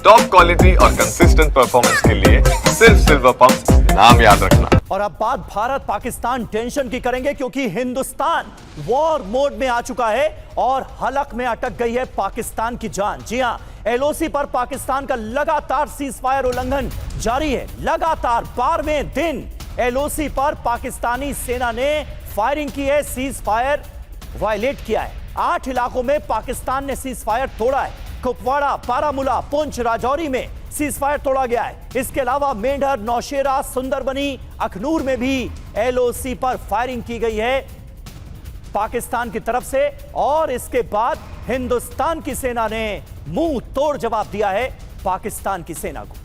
Top quality और consistent performance के लिए सिर्फ सिल्वर पंप नाम याद रखना। और अब बात भारत पाकिस्तान टेंशन की करेंगे, क्योंकि हिंदुस्तान वॉर मोड में आ चुका है और हलक में अटक गई है पाकिस्तान की जान। जी हां, एलओसी पर पाकिस्तान का लगातार सीजफायर उल्लंघन जारी है। लगातार 12वें दिन एलओसी पर पाकिस्तानी सेना ने फायरिंग की है, सीजफायर वायलेट किया है। 8 इलाकों में पाकिस्तान ने सीजफायर तोड़ा है। कुपवाड़ा, बारामूला, पुंछ, राजौरी में सीजफायर तोड़ा गया है। इसके अलावा मेंढर, नौशेरा, सुंदरबनी, अखनूर में भी एलओसी पर फायरिंग की गई है पाकिस्तान की तरफ से। और इसके बाद हिंदुस्तान की सेना ने मुंह तोड़ जवाब दिया है पाकिस्तान की सेना को।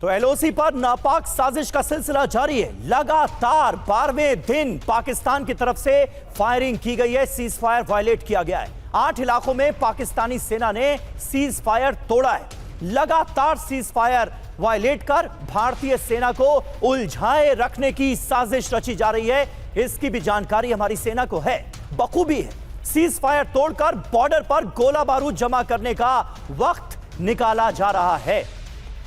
तो एलओसी पर नापाक साजिश का सिलसिला जारी है। लगातार 12वें दिन पाकिस्तान की तरफ से फायरिंग की गई है, सीजफायर वायलेट किया गया है। 8 इलाकों में पाकिस्तानी सेना ने सीजफायर तोड़ा है। लगातार सीजफायर वायलेट कर भारतीय सेना को उलझाए रखने की साजिश रची जा रही है। इसकी भी जानकारी हमारी सेना को है, बखूबी है। सीजफायर तोड़कर बॉर्डर पर गोला बारूद जमा करने का वक्त निकाला जा रहा है।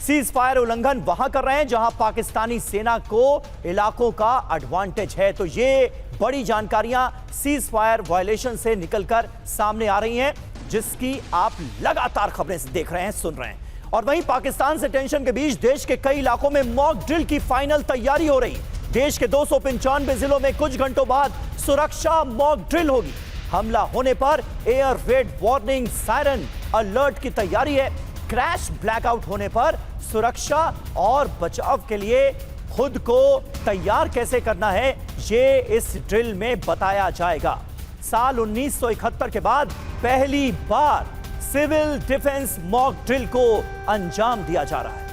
सीजफायर उल्लंघन वहां कर रहे हैं जहां पाकिस्तानी सेना को इलाकों का एडवांटेज है। तो ये बड़ी जानकारियां सीजफायर वायलेशन से निकलकर सामने आ रही हैं, जिसकी आप लगातार खबरें देख रहे हैं, सुन रहे हैं। और वहीं पाकिस्तान से टेंशन के बीच देश के कई इलाकों में मॉक ड्रिल की फाइनल तैयारी हो रही। देश के 295 जिलों में कुछ घंटों बाद सुरक्षा मॉक ड्रिल होगी। हमला होने पर air red warning, siren alert की तैयारी है। क्रैश ब्लैकआउट होने पर सुरक्षा और बचाव के लिए खुद को तैयार कैसे करना है, ये इस ड्रिल में बताया जाएगा। साल 1971 के बाद पहली बार सिविल डिफेंस मॉक ड्रिल को अंजाम दिया जा रहा है।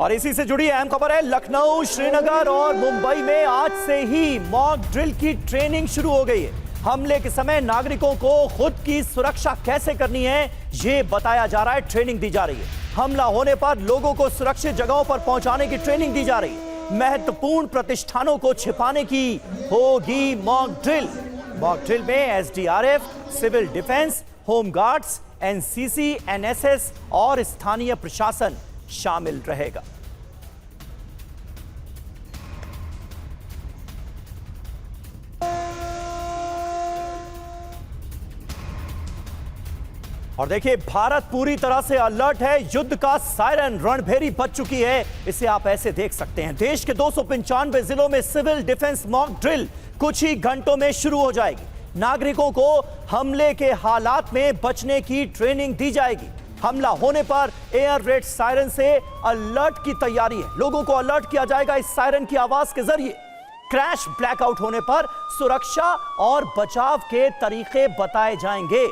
और इसी से जुड़ी अहम खबर है, लखनऊ, श्रीनगर और मुंबई में आज से ही मॉक ड्रिल की ट्रेनिंग शुरू हो गई है। हमले के समय नागरिकों को खुद की सुरक्षा कैसे करनी है, यह बताया जा रहा है, ट्रेनिंग दी जा रही है। हमला होने पर लोगों को सुरक्षित जगहों पर पहुंचाने की ट्रेनिंग दी जा रही है। महत्वपूर्ण प्रतिष्ठानों को छिपाने की होगी मॉक ड्रिल। मॉक ड्रिल में SDRF, civil defence, home guards, NCC, NSS और स्थानीय प्रशासन शामिल रहेगा। और देखिए, भारत पूरी तरह से अलर्ट है। युद्ध का सायरन रणभेरी बज चुकी है। इसे आप ऐसे देख सकते हैं। देश के 295 जिलों में सिविल डिफेंस मॉक ड्रिल कुछ ही घंटों में शुरू हो जाएगी। नागरिकों को हमले के हालात में बचने की ट्रेनिंग दी जाएगी। हमला होने पर एयर रेड सायरन से अलर्ट की तैयारी है। लोगों को अलर्ट किया जाएगा इस सायरन की आवाज के जरिए। क्रैश ब्लैकआउट होने पर सुरक्षा और बचाव के तरीके बताए जाएंगे।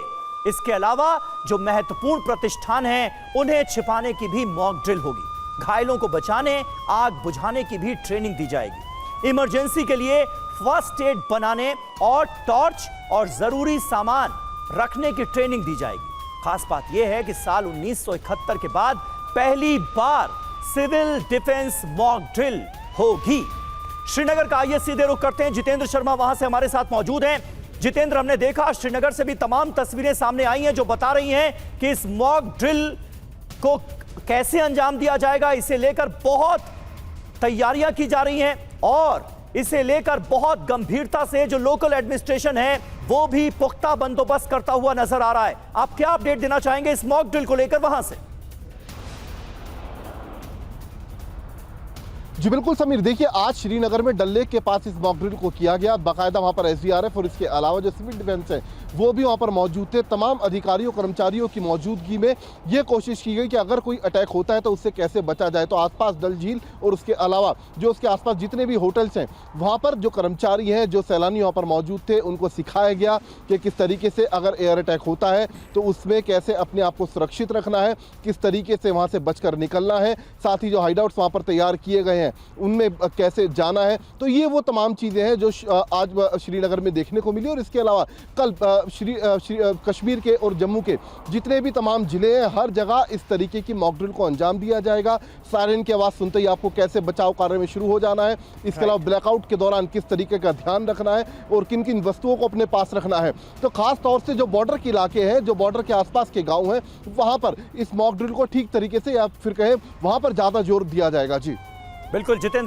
इसके अलावा जो महत्वपूर्ण प्रतिष्ठान हैं, उन्हें छिपाने की भी मॉक ड्रिल होगी। घायलों को बचाने, आग बुझाने की भी ट्रेनिंग दी जाएगी। इमरजेंसी के लिए फर्स्ट एड बनाने और टॉर्च और जरूरी सामान रखने की ट्रेनिंग दी जाएगी। खास बात यह है कि साल 1971 के बाद पहली बार सिविल डिफेंस मॉक ड्रिल होगी। श्रीनगर का आइए सीधे रुख करते हैं। जितेंद्र शर्मा वहां से हमारे साथ मौजूद हैं। जितेंद्र, हमने देखा श्रीनगर से भी तमाम तस्वीरें सामने आई हैं जो बता रही हैं कि इस मॉक ड्रिल को कैसे अंजाम दिया जाएगा। इसे लेकर बहुत तैयारियां की जा रही हैं और इसे लेकर बहुत गंभीरता से जो लोकल एडमिनिस्ट्रेशन है वो भी पुख्ता बंदोबस्त करता हुआ नजर आ रहा है। आप क्या अपडेट देना चाहेंगे इस मॉक ड्रिल को लेकर वहां से? जी बिल्कुल समीर, देखिए आज श्रीनगर में डल लेक के पास इस मॉक ड्रिल को किया गया। बाकायदा वहाँ पर एसडीआरएफ और इसके अलावा जो सिविल डिफेंस है वो भी वहाँ पर मौजूद थे। तमाम अधिकारियों कर्मचारियों की मौजूदगी में ये कोशिश की गई कि अगर कोई अटैक होता है तो उससे कैसे बचा जाए। तो आसपास डल झील और उसके अलावा जो उसके आसपास जितने भी होटल्स हैं वहाँ पर जो कर्मचारी हैं, जो सैलानी वहाँ पर मौजूद थे, उनको सिखाया गया कि किस तरीके से अगर एयर अटैक होता है तो उसमें कैसे अपने आप को सुरक्षित रखना है, किस तरीके से वहाँ से बचकर निकलना है। साथ ही जो हाइडआउट्स वहाँ पर तैयार किए गए हैं उनमें कैसे जाना है। तो ये वो तमाम चीज़ें हैं जो आज श्रीनगर में देखने को मिली। और इसके अलावा कल कश्मीर के और जम्मू के जितने भी तमाम ज़िले हैं, हर जगह इस तरीके की मॉक ड्रिल को अंजाम दिया जाएगा। सायरन की आवाज़ सुनते ही आपको कैसे बचाव कार्य में शुरू हो जाना है, इसके अलावा ब्लैकआउट के दौरान किस तरीके का ध्यान रखना है और किन किन वस्तुओं को अपने पास रखना है। तो खास तौर से जो बॉर्डर के इलाके हैं, जो बॉर्डर के आसपास के गांव हैं, वहां पर इस मॉक ड्रिल को ठीक तरीके से या फिर कहें वहां पर ज़्यादा जोर दिया जाएगा। जी बिल्कुल जितेंद्र।